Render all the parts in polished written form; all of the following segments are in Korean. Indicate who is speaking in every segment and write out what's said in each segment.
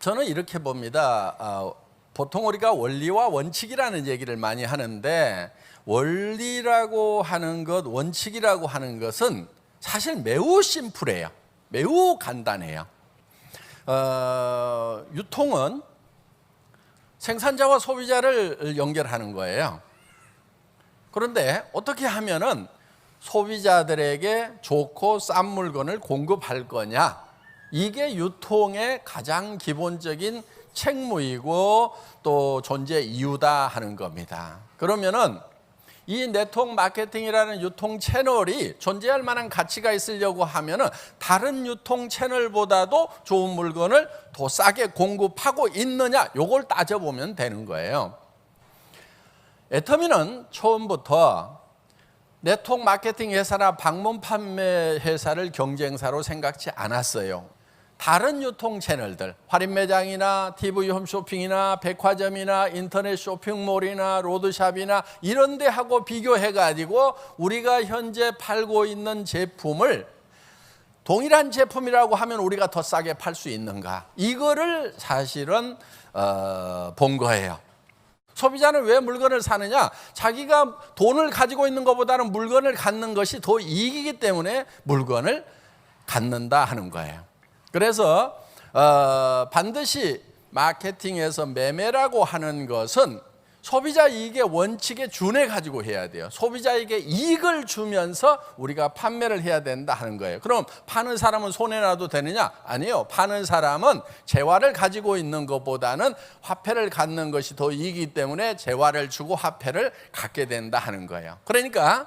Speaker 1: 저는 이렇게 봅니다. 보통 우리가 원리와 원칙이라는 얘기를 많이 하는데 원리라고 하는 것, 원칙이라고 하는 것은 사실 매우 심플해요. 매우 간단해요. 유통은 생산자와 소비자를 연결하는 거예요. 그런데 어떻게 하면은 소비자들에게 좋고 싼 물건을 공급할 거냐? 이게 유통의 가장 기본적인 책무이고 또 존재 이유다 하는 겁니다. 그러면은 이 네트워크 마케팅이라는 유통 채널이 존재할 만한 가치가 있으려고 하면은 다른 유통 채널보다도 좋은 물건을 더 싸게 공급하고 있느냐, 요걸 따져보면 되는 거예요. 애터미는 처음부터 네트워크 마케팅 회사나 방문 판매 회사를 경쟁사로 생각지 않았어요. 다른 유통 채널들, 할인 매장이나 TV 홈쇼핑이나 백화점이나 인터넷 쇼핑몰이나 로드샵이나 이런 데하고 비교해가지고 우리가 현재 팔고 있는 제품을 동일한 제품이라고 하면 우리가 더 싸게 팔 수 있는가? 이거를 사실은 본 거예요. 소비자는 왜 물건을 사느냐? 자기가 돈을 가지고 있는 것보다는 물건을 갖는 것이 더 이익이기 때문에 물건을 갖는다 하는 거예요. 그래서 반드시 마케팅에서 매매라고 하는 것은 소비자 이익의 원칙에 준해 가지고 해야 돼요. 소비자에게 이익을 주면서 우리가 판매를 해야 된다 하는 거예요. 그럼 파는 사람은 손해나도 되느냐? 아니에요. 파는 사람은 재화를 가지고 있는 것보다는 화폐를 갖는 것이 더 이익이기 때문에 재화를 주고 화폐를 갖게 된다 하는 거예요. 그러니까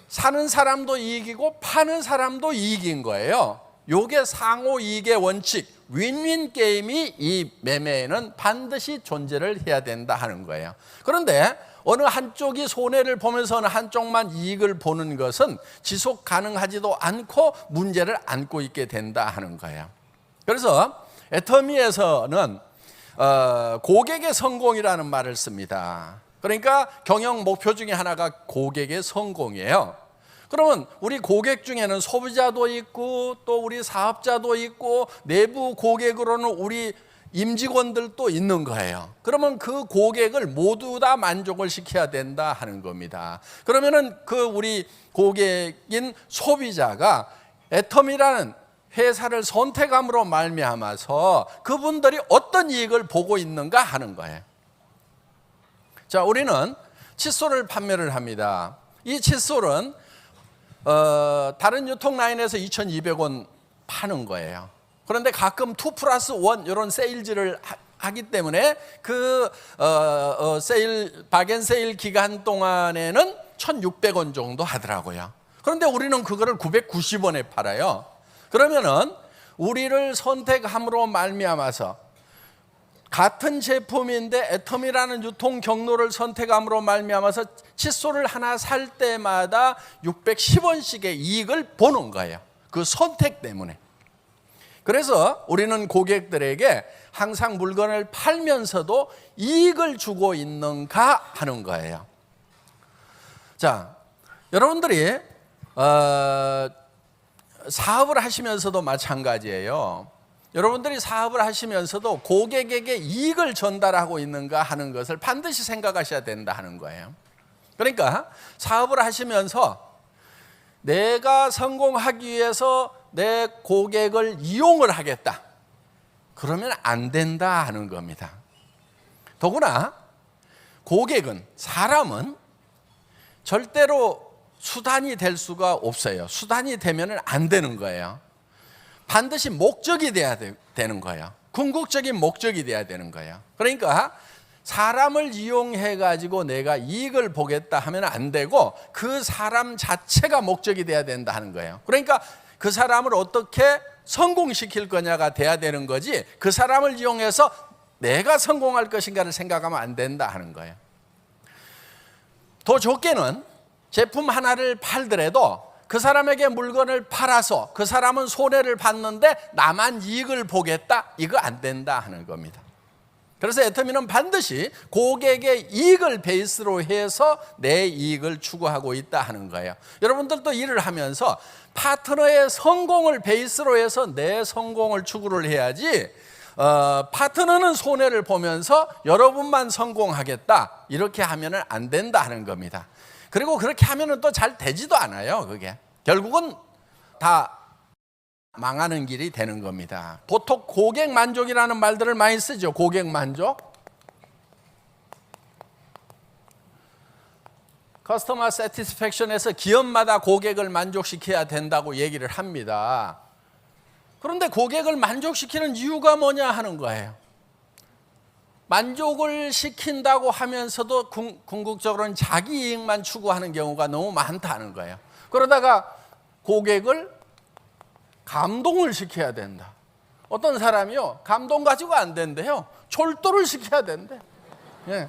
Speaker 1: 사는 사람도 이익이고 파는 사람도 이익인 거예요. 요게 상호 이익의 원칙, 윈윈 게임이 이 매매에는 반드시 존재를 해야 된다 하는 거예요. 그런데 어느 한쪽이 손해를 보면서 어느 한쪽만 이익을 보는 것은 지속 가능하지도 않고 문제를 안고 있게 된다 하는 거예요. 그래서 애터미에서는 고객의 성공이라는 말을 씁니다. 그러니까 경영 목표 중에 하나가 고객의 성공이에요. 그러면 우리 고객 중에는 소비자도 있고 또 우리 사업자도 있고 내부 고객으로는 우리 임직원들도 있는 거예요. 그러면 그 고객을 모두 다 만족을 시켜야 된다 하는 겁니다. 그러면은 그 우리 고객인 소비자가 애터미라는 회사를 선택함으로 말미암아서 그분들이 어떤 이익을 보고 있는가 하는 거예요. 자, 우리는 칫솔을 판매를 합니다. 이 칫솔은 다른 유통 라인에서 2,200원 파는 거예요. 그런데 가끔 2+1 이런 세일즈를 하기 때문에 그 박앤 세일 기간 동안에는 1,600원 정도 하더라고요. 그런데 우리는 그거를 990원에 팔아요. 그러면은 우리를 선택함으로 말미암아서 같은 제품인데 애터미라는 유통 경로를 선택함으로 말미암아서 칫솔을 하나 살 때마다 610원씩의 이익을 보는 거예요. 그 선택 때문에. 그래서 우리는 고객들에게 항상 물건을 팔면서도 이익을 주고 있는가 하는 거예요. 자, 여러분들이 사업을 하시면서도 마찬가지예요. 여러분들이 사업을 하시면서도 고객에게 이익을 전달하고 있는가 하는 것을 반드시 생각하셔야 된다 하는 거예요. 그러니까 사업을 하시면서 내가 성공하기 위해서 내 고객을 이용을 하겠다. 그러면 안 된다 하는 겁니다. 더구나 고객은, 사람은 절대로 수단이 될 수가 없어요. 수단이 되면 안 되는 거예요. 반드시 목적이 돼야 되는 거예요. 궁극적인 목적이 돼야 되는 거예요. 그러니까 사람을 이용해 가지고 내가 이익을 보겠다 하면 안 되고 그 사람 자체가 목적이 돼야 된다 하는 거예요. 그러니까 그 사람을 어떻게 성공시킬 거냐가 돼야 되는 거지, 그 사람을 이용해서 내가 성공할 것인가를 생각하면 안 된다 하는 거예요. 더 좋게는 제품 하나를 팔더라도 그 사람에게 물건을 팔아서 그 사람은 손해를 봤는데 나만 이익을 보겠다? 이거 안 된다 하는 겁니다. 그래서 애터미는 반드시 고객의 이익을 베이스로 해서 내 이익을 추구하고 있다 하는 거예요. 여러분들도 일을 하면서 파트너의 성공을 베이스로 해서 내 성공을 추구를 해야지 파트너는 손해를 보면서 여러분만 성공하겠다 이렇게 하면은 안 된다 하는 겁니다. 그리고 그렇게 하면은 또 잘 되지도 않아요. 그게 결국은 다 망하는 길이 되는 겁니다. 보통 고객 만족이라는 말들을 많이 쓰죠. 고객 만족. 커스터머 세티스팩션에서 기업마다 고객을 만족시켜야 된다고 얘기를 합니다. 그런데 고객을 만족시키는 이유가 뭐냐 하는 거예요. 만족을 시킨다고 하면서도 궁극적으로는 자기 이익만 추구하는 경우가 너무 많다는 거예요. 그러다가 고객을 감동을 시켜야 된다. 어떤 사람이요, 감동 가지고 안 된대요. 졸도를 시켜야 된대. 예.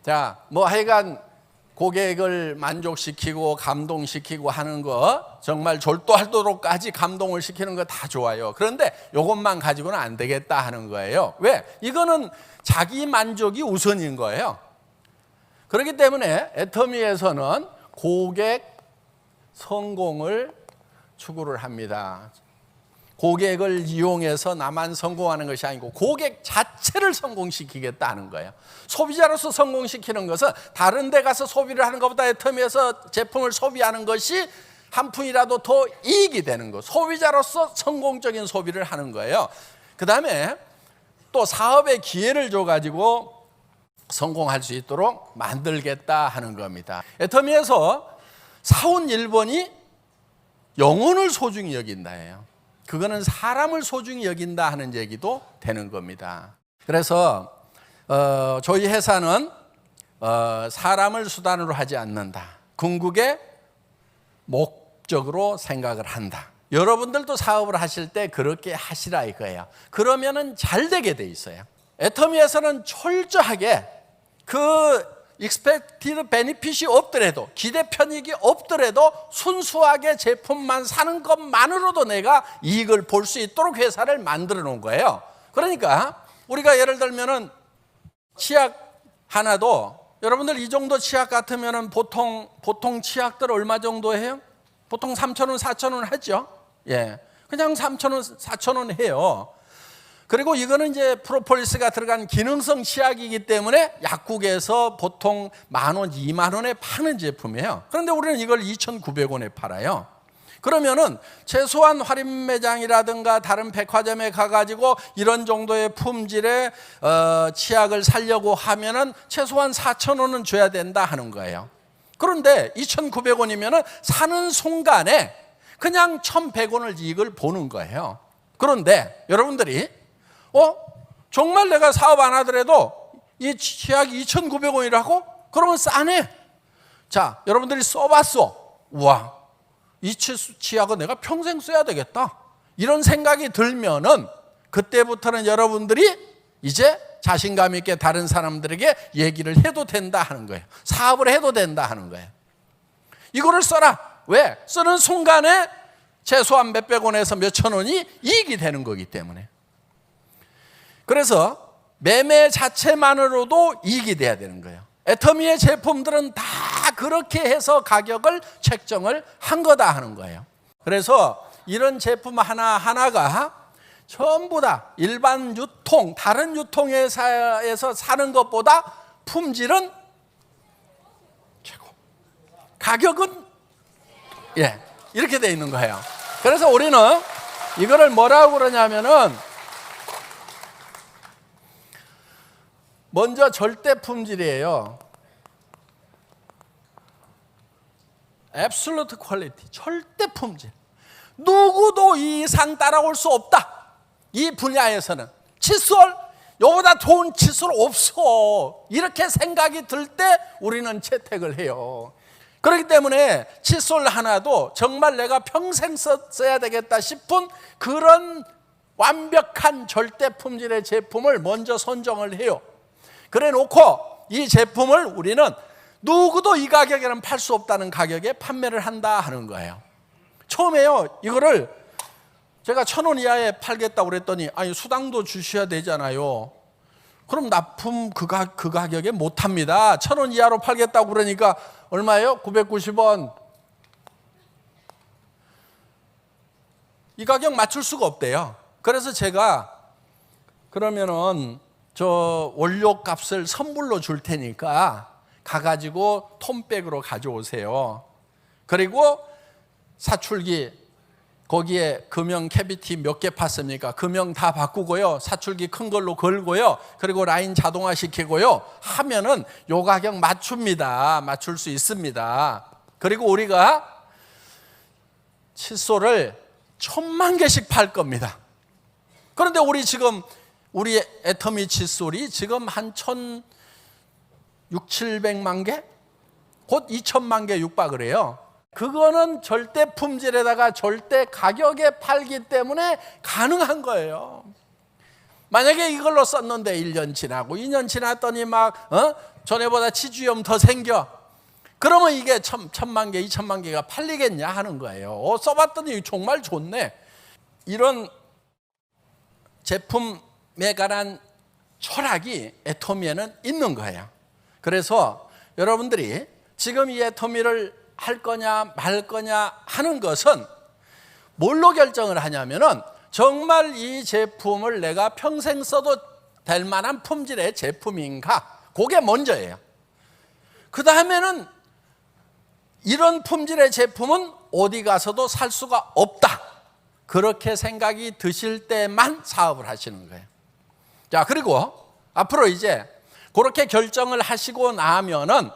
Speaker 1: 자, 뭐 하여간 고객을 만족시키고 감동시키고 하는 거 정말 졸도하도록까지 감동을 시키는 거 다 좋아요. 그런데 이것만 가지고는 안 되겠다 하는 거예요. 왜? 이거는 자기 만족이 우선인 거예요. 그렇기 때문에 애터미에서는 고객 성공을 추구를 합니다. 고객을 이용해서 나만 성공하는 것이 아니고 고객 자체를 성공시키겠다는 거예요. 소비자로서 성공시키는 것은 다른 데 가서 소비를 하는 것보다 애터미에서 제품을 소비하는 것이 한 푼이라도 더 이익이 되는 거. 소비자로서 성공적인 소비를 하는 거예요. 그 다음에 또 사업의 기회를 줘가지고 성공할 수 있도록 만들겠다 하는 겁니다. 애터미에서 사온 1번이 영혼을 소중히 여긴다예요. 그거는 사람을 소중히 여긴다 하는 얘기도 되는 겁니다. 그래서 저희 회사는 사람을 수단으로 하지 않는다. 궁극의 목적으로 생각을 한다. 여러분들도 사업을 하실 때 그렇게 하시라 이거예요. 그러면은 잘 되게 돼 있어요. 애터미에서는 철저하게 그 expected benefit이 없더라도, 기대 편익이 없더라도 순수하게 제품만 사는 것만으로도 내가 이익을 볼 수 있도록 회사를 만들어 놓은 거예요. 그러니까 우리가 예를 들면은 치약 하나도, 여러분들 이 정도 치약 같으면은 보통 치약들 얼마 정도 해요? 보통 3,000원, 4,000원 하죠. 예, 그냥 3,000원, 4,000원 해요. 그리고 이거는 이제 프로폴리스가 들어간 기능성 치약이기 때문에 약국에서 보통 10,000원, 20,000원에 파는 제품이에요. 그런데 우리는 이걸 2,900원에 팔아요. 그러면은 최소한 할인 매장이라든가 다른 백화점에 가가지고 이런 정도의 품질의 치약을 사려고 하면은 최소한 4,000원은 줘야 된다 하는 거예요. 그런데 2,900원이면은 사는 순간에 그냥 1,100원을 이익을 보는 거예요. 그런데 여러분들이 정말 내가 사업 안 하더라도 이 치약이 2,900원이라고? 그러면 싸네. 자, 여러분들이 써봤어. 우와, 이 치약은 내가 평생 써야 되겠다. 이런 생각이 들면은 그때부터는 여러분들이 이제 자신감 있게 다른 사람들에게 얘기를 해도 된다 하는 거예요. 사업을 해도 된다 하는 거예요. 이거를 써라. 왜? 쓰는 순간에 최소한 몇백 원에서 몇천 원이 이익이 되는 거기 때문에. 그래서 매매 자체만으로도 이익이 돼야 되는 거예요. 애터미의 제품들은 다 그렇게 해서 가격을 책정을 한 거다 하는 거예요. 그래서 이런 제품 하나하나가 전부 다 일반 유통, 다른 유통회사에서 사는 것보다 품질은 최고, 가격은 이렇게 돼 있는 거예요. 그래서 우리는 이거를 뭐라고 그러냐면은 먼저 절대 품질이에요. Absolute quality, 절대 품질. 누구도 이 이상 따라올 수 없다. 이 분야에서는 칫솔, 이보다 좋은 칫솔 없어. 이렇게 생각이 들 때 우리는 채택을 해요. 그렇기 때문에 칫솔 하나도 정말 내가 평생 써야 되겠다 싶은 그런 완벽한 절대 품질의 제품을 먼저 선정을 해요. 그래 놓고 이 제품을 우리는 누구도 이 가격에는 팔 수 없다는 가격에 판매를 한다 하는 거예요. 처음에요, 이거를 제가 1,000원 이하에 팔겠다고 그랬더니 아니 수당도 주셔야 되잖아요. 그럼 납품 그 가격에 못 합니다. 1,000원 이하로 팔겠다고 그러니까 얼마예요? 990원. 이 가격 맞출 수가 없대요. 그래서 제가 그러면은 저 원료 값을 선물로 줄 테니까 가가지고 톰백으로 가져오세요. 그리고 사출기 거기에 금형 캐비티 몇 개 팠습니까? 금형 다 바꾸고요. 사출기 큰 걸로 걸고요. 그리고 라인 자동화 시키고요. 하면은 요 가격 맞춥니다. 맞출 수 있습니다. 그리고 우리가 칫솔을 1000만 개씩 팔 겁니다. 그런데 우리 지금 우리 애터미 칫솔이 지금 한 1600~700만 개? 곧 2000만 개 육박을 해요. 그거는 절대 품질에다가 절대 가격에 팔기 때문에 가능한 거예요. 만약에 이걸로 썼는데 1년 지나고 2년 지났더니 막 전에보다 치주염 더 생겨. 그러면 이게 1000만 개, 2000만 개가 팔리겠냐 하는 거예요. 써봤더니 정말 좋네. 이런 제품에 관한 철학이 애터미에는 있는 거예요. 그래서 여러분들이 지금 이 애터미를 할 거냐 말 거냐 하는 것은 뭘로 결정을 하냐면은 정말 이 제품을 내가 평생 써도 될 만한 품질의 제품인가, 그게 먼저예요. 그 다음에는 이런 품질의 제품은 어디 가서도 살 수가 없다, 그렇게 생각이 드실 때만 사업을 하시는 거예요. 자, 그리고 앞으로 이제 그렇게 결정을 하시고 나면은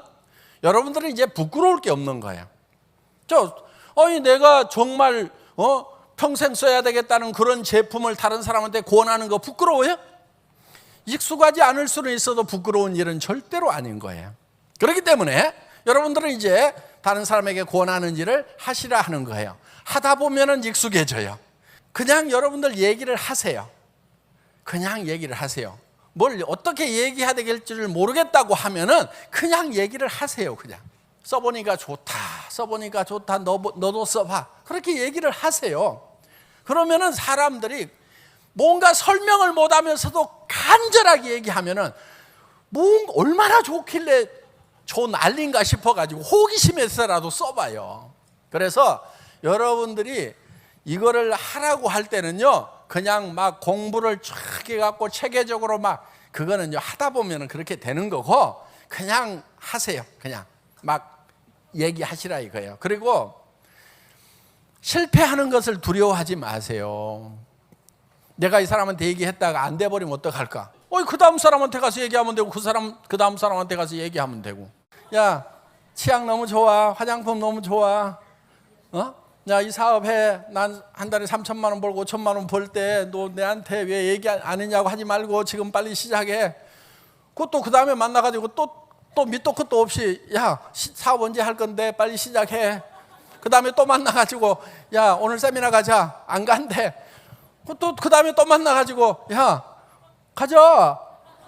Speaker 1: 여러분들은 이제 부끄러울 게 없는 거예요. 내가 정말 평생 써야 되겠다는 그런 제품을 다른 사람한테 권하는 거 부끄러워요? 익숙하지 않을 수는 있어도 부끄러운 일은 절대로 아닌 거예요. 그렇기 때문에 여러분들은 이제 다른 사람에게 권하는 일을 하시라 하는 거예요. 하다 보면은 익숙해져요. 그냥 여러분들 얘기를 하세요. 그냥 얘기를 하세요. 뭘 어떻게 얘기해야 될지를 모르겠다고 하면은 그냥 얘기를 하세요. 그냥 써보니까 좋다, 써보니까 좋다, 너도 써봐, 그렇게 얘기를 하세요. 그러면은 사람들이 뭔가 설명을 못하면서도 간절하게 얘기하면은 얼마나 좋길래 좋은 난리인가 싶어가지고 호기심에서라도 써봐요. 그래서 여러분들이 이거를 하라고 할 때는요, 그냥 막 공부를 쫙 해갖고 체계적으로 막 그거는요 하다 보면은 그렇게 되는 거고, 그냥 하세요. 그냥 막 얘기하시라 이거예요. 그리고 실패하는 것을 두려워하지 마세요. 내가 이 사람한테 얘기했다가 안 돼버리면 어떡할까? 그 다음 사람한테 가서 얘기하면 되고, 그 다음 사람한테 가서 얘기하면 되고. 야, 치약 너무 좋아, 화장품 너무 좋아, 야, 이 사업해. 난 한 달에 3천만 원 벌고 5천만 원 벌 때 너 내한테 왜 얘기 안 했냐고 하지 말고 지금 빨리 시작해. 그것도 그 다음에 만나가지고 또 밑도 끝도 없이, 야, 사업 언제 할 건데 빨리 시작해. 그 다음에 또 만나가지고, 야, 오늘 세미나 가자. 안 간대. 그 다음에 또 만나가지고, 야, 가자.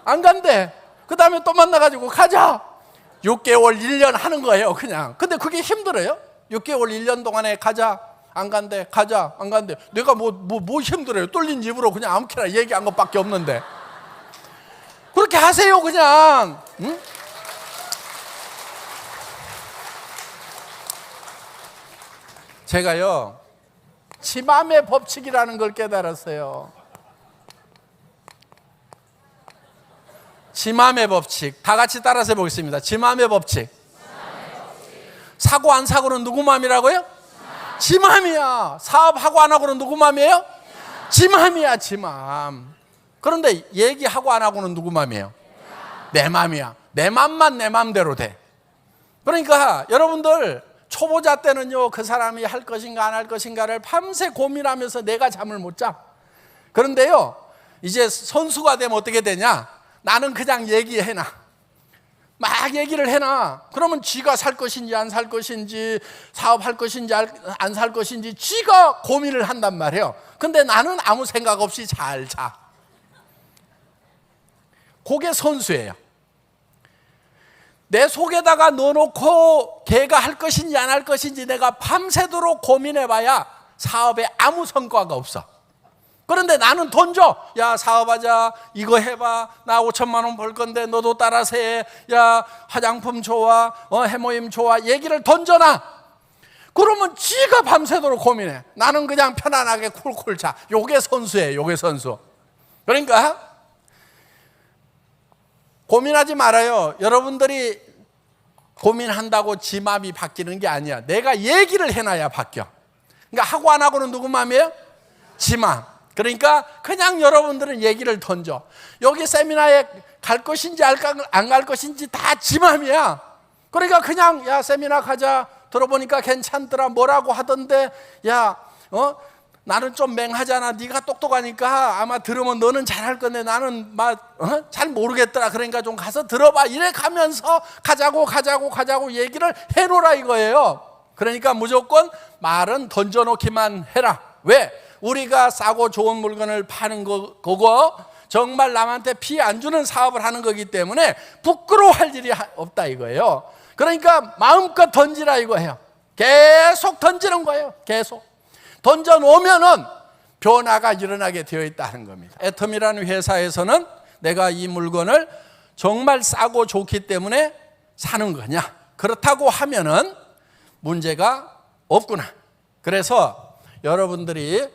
Speaker 1: 안 간대. 그 다음에 또 만나가지고 가자. 6개월 1년 하는 거예요, 그냥. 근데 그게 힘들어요? 6개월 1년 동안에 가자, 안 간대, 가자, 안 간대. 내가 뭐 힘들어요? 뚫린 입으로 그냥 아무렇게나 얘기한 것밖에 없는데. 그렇게 하세요, 그냥. 응? 제가요, 지맘의 법칙이라는 걸 깨달았어요. 지맘의 법칙. 다 같이 따라서 해보겠습니다. 지맘의 법칙. 사고 안 사고는 누구 맘이라고요? 지 맘이야. 사업하고 안 하고는 누구 맘이에요? 지 맘이야, 지 맘. 그런데 얘기하고 안 하고는 누구 맘이에요? 내 맘이야. 내 맘만 내 맘대로 돼. 그러니까 여러분들 초보자 때는요, 그 사람이 할 것인가 안 할 것인가를 밤새 고민하면서 내가 잠을 못 자. 그런데요, 이제 선수가 되면 어떻게 되냐? 나는 그냥 얘기해놔. 막 얘기를 해놔. 그러면 지가 살 것인지 안 살 것인지, 사업할 것인지 안 살 것인지 지가 고민을 한단 말이에요. 근데 나는 아무 생각 없이 잘 자. 그게 선수예요. 내 속에다가 넣어놓고 걔가 할 것인지 안 할 것인지 내가 밤새도록 고민해봐야 사업에 아무 성과가 없어. 그런데 나는 던져. 야, 사업하자. 이거 해봐. 나 5천만 원 벌 건데 너도 따라서 해. 야, 화장품 좋아. 해모임 좋아. 얘기를 던져놔. 그러면 지가 밤새도록 고민해. 나는 그냥 편안하게 쿨쿨 자. 요게 선수예요. 요게 선수. 그러니까 고민하지 말아요. 여러분들이 고민한다고 지 마음이 바뀌는 게 아니야. 내가 얘기를 해놔야 바뀌어. 그러니까 하고 안 하고는 누구 마음이에요? 지 마음. 그러니까 그냥 여러분들은 얘기를 던져. 여기 세미나에 갈 것인지 안 갈 것인지 다 지 마음이야. 그러니까 그냥 야 세미나 가자. 들어보니까 괜찮더라. 뭐라고 하던데 야 나는 좀 맹하잖아. 네가 똑똑하니까 아마 들으면 너는 잘할 건데 나는 잘 모르겠더라. 그러니까 좀 가서 들어봐. 이래 가면서 가자고 얘기를 해놓으라 이거예요. 그러니까 무조건 말은 던져놓기만 해라. 왜? 우리가 싸고 좋은 물건을 파는 거고 정말 남한테 피해 안 주는 사업을 하는 거기 때문에 부끄러워할 일이 없다 이거예요. 그러니까 마음껏 던지라 이거예요. 계속 던지는 거예요. 계속 던져놓으면은 변화가 일어나게 되어 있다는 겁니다. 애텀이라는 회사에서는 내가 이 물건을 정말 싸고 좋기 때문에 사는 거냐? 그렇다고 하면은 문제가 없구나. 그래서 여러분들이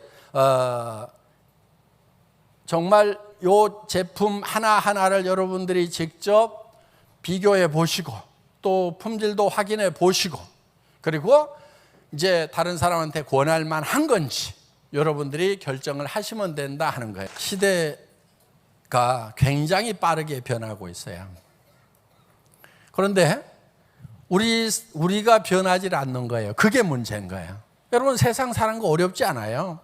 Speaker 1: 정말 요 제품 하나하나를 여러분들이 직접 비교해 보시고 또 품질도 확인해 보시고 그리고 이제 다른 사람한테 권할 만한 건지 여러분들이 결정을 하시면 된다 하는 거예요. 시대가 굉장히 빠르게 변하고 있어요. 그런데 우리가 변하지 않는 거예요. 그게 문제인 거예요. 여러분 세상 사는 거 어렵지 않아요.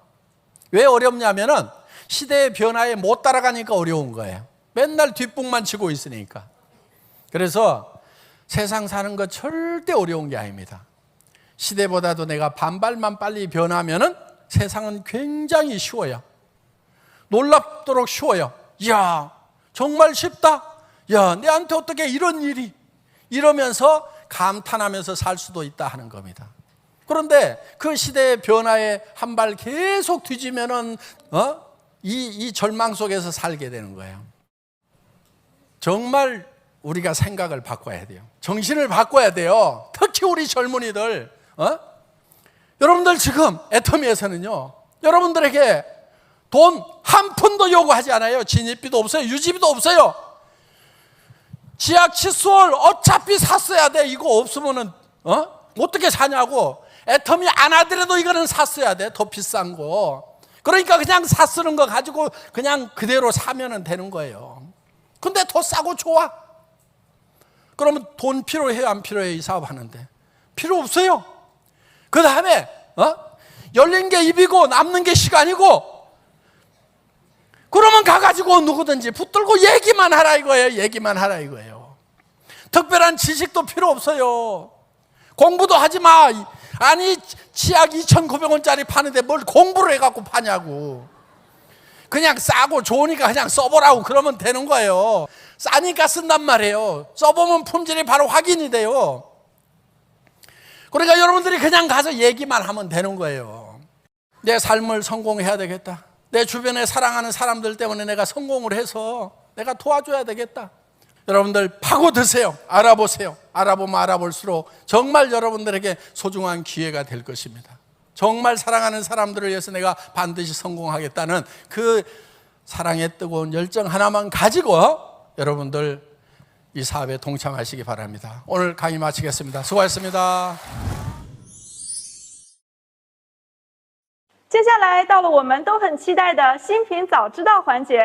Speaker 1: 왜 어렵냐면은 시대의 변화에 못 따라가니까 어려운 거예요. 맨날 뒷북만 치고 있으니까. 그래서 세상 사는 거 절대 어려운 게 아닙니다. 시대보다도 내가 반발만 빨리 변하면은 세상은 굉장히 쉬워요. 놀랍도록 쉬워요. 이야, 정말 쉽다. 야, 내한테 어떻게 이런 일이 이러면서 감탄하면서 살 수도 있다 하는 겁니다. 그런데 그 시대의 변화에 한 발 계속 뒤지면은 이 절망 속에서 살게 되는 거예요. 정말 우리가 생각을 바꿔야 돼요. 정신을 바꿔야 돼요. 특히 우리 젊은이들. 여러분들 지금 애터미에서는요. 여러분들에게 돈 한 푼도 요구하지 않아요. 진입비도 없어요. 유지비도 없어요. 지하 칫솔 어차피 샀어야 돼. 이거 없으면은 어떻게 사냐고. 애터미 안 하더라도 이거는 샀어야 돼. 더 비싼 거. 그러니까 그냥 샀쓰는 거 가지고 그냥 그대로 사면 되는 거예요. 근데 더 싸고 좋아. 그러면 돈 필요해요? 안 필요해요? 이 사업 하는데. 필요 없어요. 그 다음에 열린 게 입이고 남는 게 시간이고 그러면 가가지고 누구든지 붙들고 얘기만 하라 이거예요. 얘기만 하라 이거예요. 특별한 지식도 필요 없어요. 공부도 하지 마. 아니 치약 2,900원짜리 파는데 뭘 공부를 해갖고 파냐고. 그냥 싸고 좋으니까 그냥 써보라고 그러면 되는 거예요. 싸니까 쓴단 말이에요. 써보면 품질이 바로 확인이 돼요. 그러니까 여러분들이 그냥 가서 얘기만 하면 되는 거예요. 내 삶을 성공해야 되겠다. 내 주변에 사랑하는 사람들 때문에 내가 성공을 해서 내가 도와줘야 되겠다. 여러분들 파고드세요. 알아보세요. 알아보면 알아볼수록 정말 여러분들에게 소중한 기회가 될 것입니다. 정말 사랑하는 사람들을 위해서 내가 반드시 성공하겠다는 그 사랑의 뜨거운 열정 하나만 가지고 여러분들 이 사업에 동참하시기 바랍니다. 오늘 강의 마치겠습니다. 수고하셨습니다.
Speaker 2: 接下来到了我们都很期待的新品早知道环节，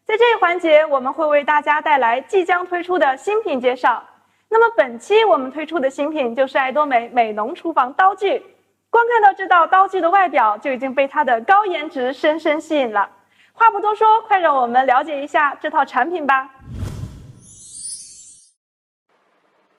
Speaker 2: 在这一环节，我们会为大家带来即将推出的新品介绍。那么本期我们推出的新品就是爱多美美浓厨房刀具。光看到这道刀具的外表，就已经被它的高颜值深深吸引了。话不多说，快让我们了解一下这套产品吧。